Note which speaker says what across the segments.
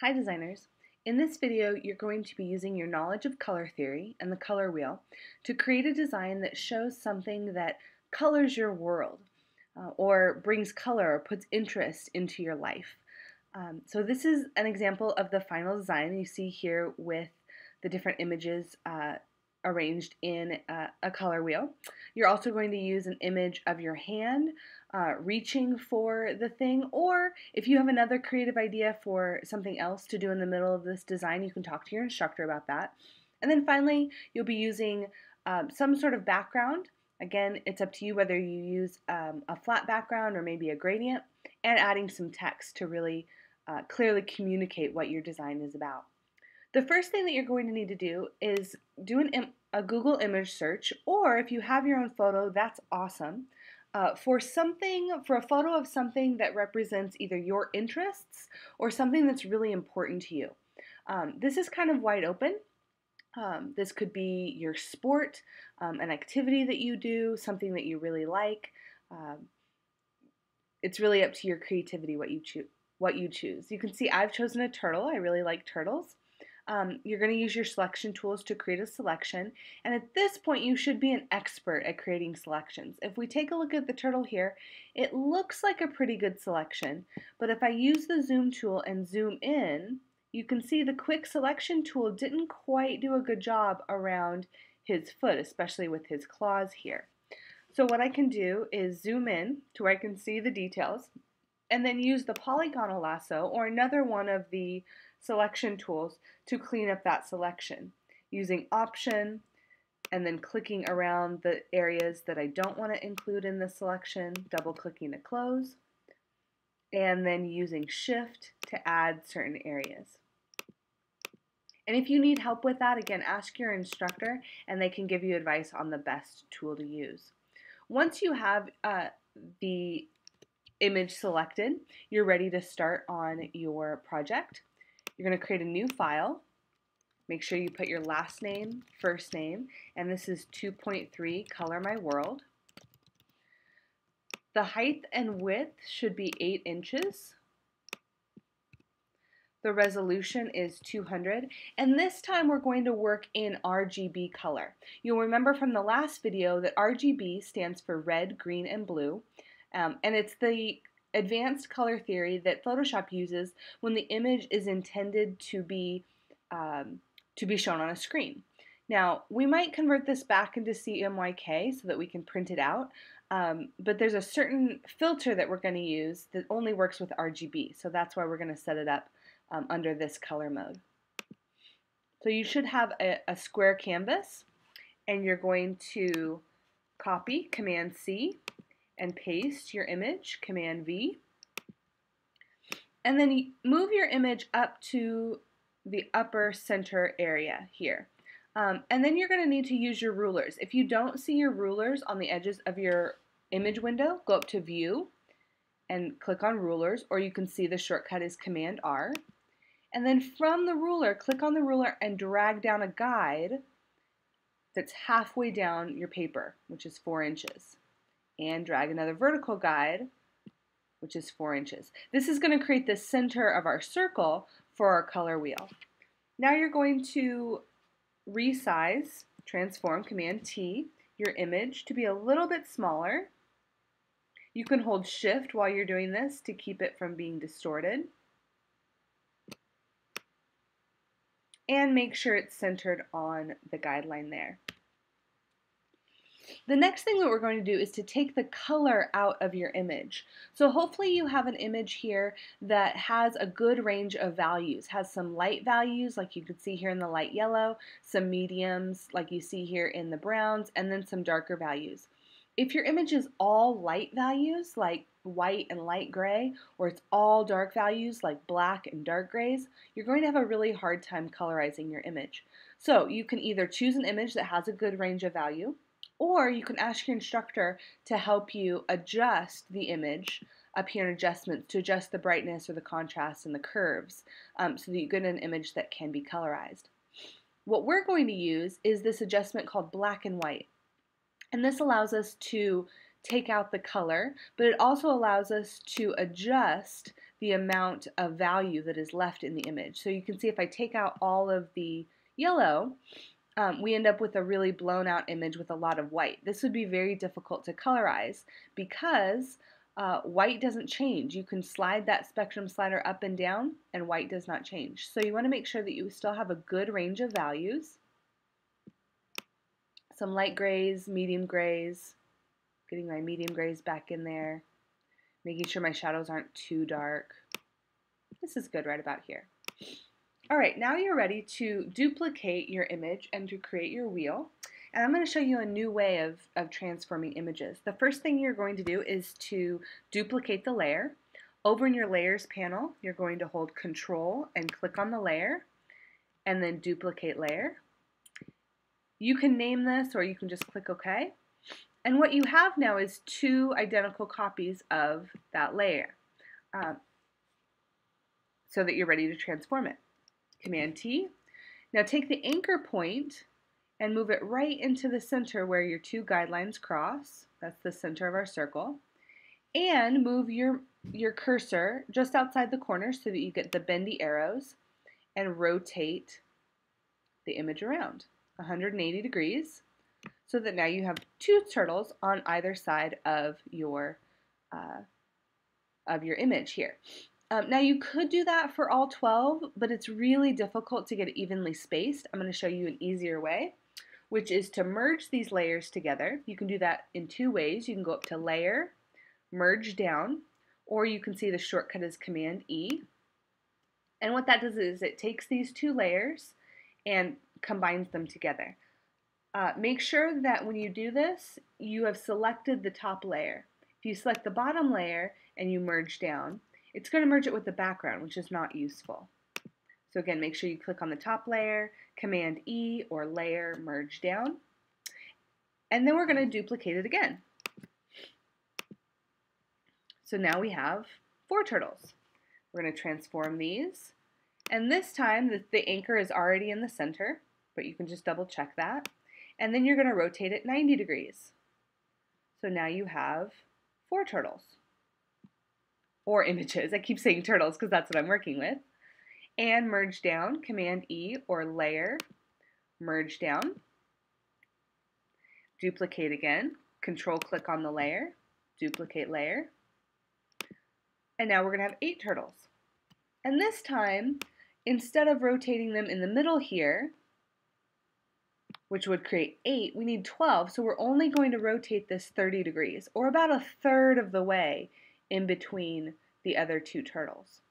Speaker 1: Hi designers! In this video, you're going to be using your knowledge of color theory and the color wheel to create a design that shows something that colors your world or brings color or puts interest into your life. So this is an example of the final design you see here with the different images arranged in a color wheel. You're also going to use an image of your hand reaching for the thing, or if you have another creative idea for something else to do in the middle of this design, you can talk to your instructor about that. And then finally, you'll be using some sort of background. Again, it's up to you whether you use a flat background or maybe a gradient, and adding some text to really clearly communicate what your design is about. The first thing that you're going to need to do is do a Google image search, or if you have your own photo, that's awesome, for a photo of something that represents either your interests or something that's really important to you. This is kind of wide open. This could be your sport, an activity that you do, something that you really like. It's really up to your creativity what you choose. You can see I've chosen a turtle. I really like turtles. You're going to use your selection tools to create a selection, and at this point you should be an expert at creating selections. If we take a look at the turtle here, it looks like a pretty good selection, but if I use the zoom tool and zoom in, you can see the quick selection tool didn't quite do a good job around his foot, especially with his claws here. So what I can do is zoom in to where I can see the details, and then use the polygonal lasso or another one of the selection tools to clean up that selection, using Option and then clicking around the areas that I don't want to include in the selection, double clicking to close, and then using Shift to add certain areas. And if you need help with that, again, ask your instructor and they can give you advice on the best tool to use. Once you have the image selected, you're ready to start on your project. You're going to create a new file. Make sure you put your last name, first name, and this is 2.3 Color My World. The height and width should be 8 inches. The resolution is 200, and this time we're going to work in RGB color. You'll remember from the last video that RGB stands for red, green, and blue, and it's the advanced color theory that Photoshop uses when the image is intended to be shown on a screen. Now, we might convert this back into CMYK so that we can print it out, but there's a certain filter that we're going to use that only works with RGB, so that's why we're going to set it up under this color mode. So you should have a square canvas, and you're going to copy, Command C, and paste your image, Command V, and then move your image up to the upper center area here. And then you're going to need to use your rulers. If you don't see your rulers on the edges of your image window, go up to View and click on Rulers, or you can see the shortcut is Command R. And then from the ruler, click on the ruler and drag down a guide that's halfway down your paper, which is 4 inches. And drag another vertical guide, which is 4 inches. This is going to create the center of our circle for our color wheel. Now you're going to resize, transform, Command T, your image to be a little bit smaller. You can hold Shift while you're doing this to keep it from being distorted. And make sure it's centered on the guideline there. The next thing that we're going to do is to take the color out of your image. So hopefully you have an image here that has a good range of values, has some light values like you could see here in the light yellow, some mediums like you see here in the browns, and then some darker values. If your image is all light values like white and light gray, or it's all dark values like black and dark grays, you're going to have a really hard time colorizing your image. So you can either choose an image that has a good range of value, or you can ask your instructor to help you adjust the image up here in adjustments to adjust the brightness or the contrast and the curves so that you get an image that can be colorized. What we're going to use is this adjustment called black and white. And this allows us to take out the color, but it also allows us to adjust the amount of value that is left in the image. So you can see if I take out all of the yellow, we end up with a really blown out image with a lot of white. This would be very difficult to colorize because white doesn't change. You can slide that spectrum slider up and down and white does not change. So you want to make sure that you still have a good range of values. Some light grays, medium grays, getting my medium grays back in there, making sure my shadows aren't too dark. This is good right about here. All right, now you're ready to duplicate your image and to create your wheel. And I'm going to show you a new way of transforming images. The first thing you're going to do is to duplicate the layer. Over in your layers panel, you're going to hold Control and click on the layer and then duplicate layer. You can name this or you can just click OK. And what you have now is two identical copies of that layer so that you're ready to transform it. Command T. Now take the anchor point and move it right into the center where your two guidelines cross. That's the center of our circle. And move your cursor just outside the corner so that you get the bendy arrows and rotate the image around 180 degrees so that now you have two turtles on either side of your image here. Now you could do that for all 12, but it's really difficult to get it evenly spaced. I'm going to show you an easier way, which is to merge these layers together. You can do that in two ways. You can go up to Layer, Merge Down, or you can see the shortcut is Command E. And what that does is it takes these two layers and combines them together. Make sure that when you do this, you have selected the top layer. If you select the bottom layer and you merge down, it's going to merge it with the background, which is not useful. So again, make sure you click on the top layer, Command E or Layer, Merge Down, and then we're going to duplicate it again. So now we have 4 turtles. We're going to transform these, and this time the anchor is already in the center, but you can just double check that, and then you're going to rotate it 90 degrees. So now you have 4 turtles. Or images. I keep saying turtles because that's what I'm working with. And merge down, Command E or Layer, merge down. Duplicate again, Control click on the layer, duplicate layer. And now we're going to have 8 turtles. And this time, instead of rotating them in the middle here, which would create 8, we need 12. So we're only going to rotate this 30 degrees, or about a third of the way in between the other 2 turtles.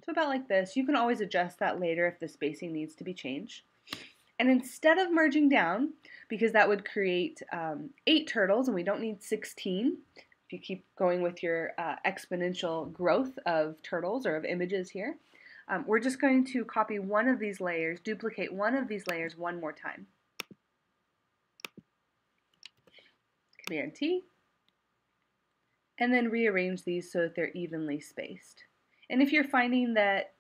Speaker 1: So about like this. You can always adjust that later if the spacing needs to be changed. And instead of merging down, because that would create 8 turtles and we don't need 16, if you keep going with your exponential growth of turtles or of images here, we're just going to copy one of these layers, duplicate one of these layers one more time. Command T. And then rearrange these so that they're evenly spaced. And if you're finding that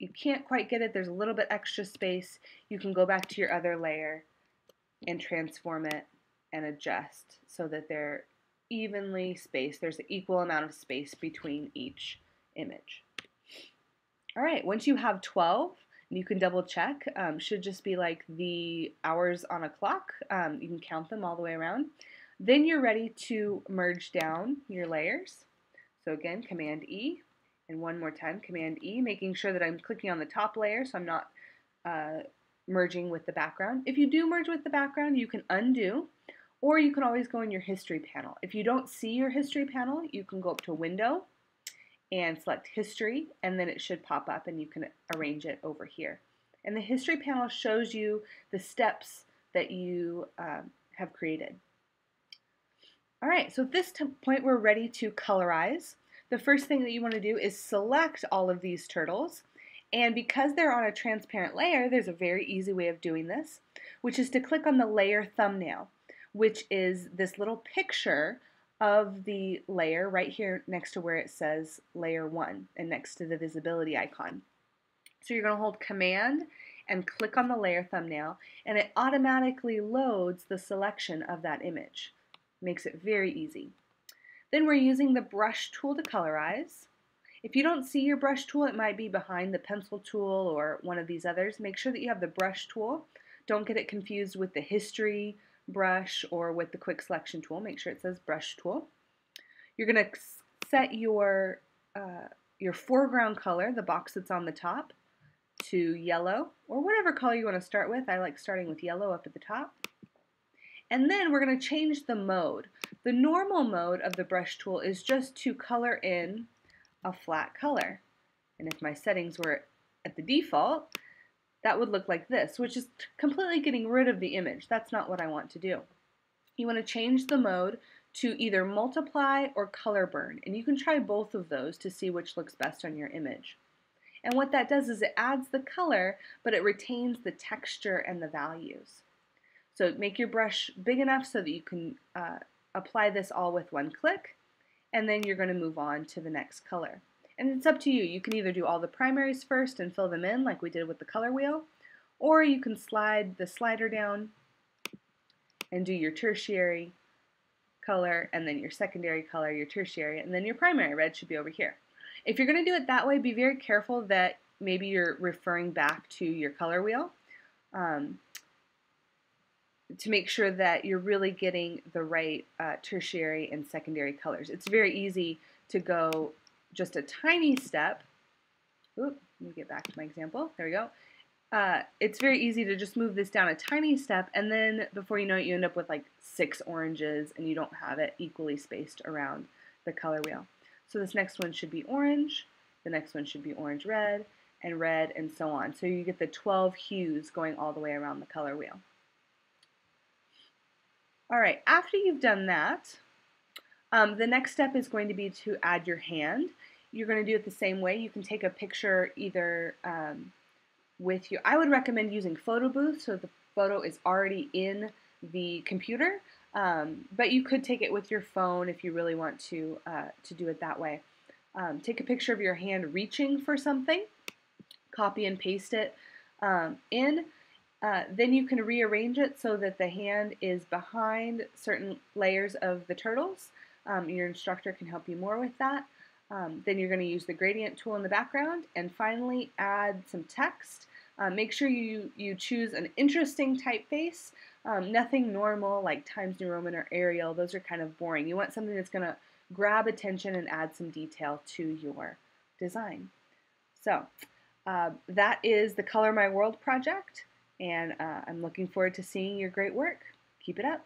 Speaker 1: you can't quite get it, there's a little bit extra space, you can go back to your other layer and transform it and adjust so that they're evenly spaced. There's an equal amount of space between each image. All right, once you have 12, you can double check, should just be like the hours on a clock. You can count them all the way around. Then you're ready to merge down your layers. So again, Command E, and one more time, Command E, making sure that I'm clicking on the top layer so I'm not merging with the background. If you do merge with the background, you can undo, or you can always go in your History panel. If you don't see your History panel, you can go up to Window and select History, and then it should pop up and you can arrange it over here. And the History panel shows you the steps that you have created. All right, so at this point we're ready to colorize. The first thing that you want to do is select all of these turtles, and because they're on a transparent layer, there's a very easy way of doing this, which is to click on the layer thumbnail, which is this little picture of the layer right here next to where it says Layer 1 and next to the visibility icon. So you're going to hold Command and click on the layer thumbnail, and it automatically loads the selection of that image. Makes it very easy. Then we're using the brush tool to colorize, If you don't see your brush tool, it might be behind the pencil tool or one of these others. Make sure that you have the brush tool. Don't get it confused with the history brush or with the quick selection tool. Make sure it says brush tool. You're going to set your foreground color, the box that's on the top, to yellow, or whatever color you want to start with. I like starting with yellow up at the top. And then we're going to change the mode. The normal mode of the brush tool is just to color in a flat color. And if my settings were at the default, that would look like this, which is completely getting rid of the image. That's not what I want to do. You want to change the mode to either multiply or color burn, and you can try both of those to see which looks best on your image. And what that does is it adds the color, but it retains the texture and the values. So make your brush big enough so that you can apply this all with one click, and then you're going to move on to the next color. And it's up to you. You can either do all the primaries first and fill them in like we did with the color wheel, or you can slide the slider down and do your tertiary color, and then your secondary color, your tertiary, and then your primary red should be over here. If you're going to do it that way, be very careful that maybe you're referring back to your color wheel to make sure that you're really getting the right tertiary and secondary colors. It's very easy to go just a tiny step. Oop, let me get back to my example. There we go. It's very easy to just move this down a tiny step, and then before you know it, you end up with like 6 oranges and you don't have it equally spaced around the color wheel. So this next one should be orange, the next one should be orange-red, and so on. So you get the 12 hues going all the way around the color wheel. Alright, after you've done that, the next step is going to be to add your hand. You're going to do it the same way. You can take a picture either with your, I would recommend using photo booth so the photo is already in the computer, but you could take it with your phone if you really want to do it that way. Take a picture of your hand reaching for something, copy and paste it in. Then you can rearrange it so that the hand is behind certain layers of the turtles. Your instructor can help you more with that. Then you're going to use the gradient tool in the background, and finally add some text. Make sure you choose an interesting typeface. Nothing normal like Times New Roman or Arial. Those are kind of boring. You want something that's going to grab attention and add some detail to your design. So that is the Color My World project, and I'm looking forward to seeing your great work. Keep it up.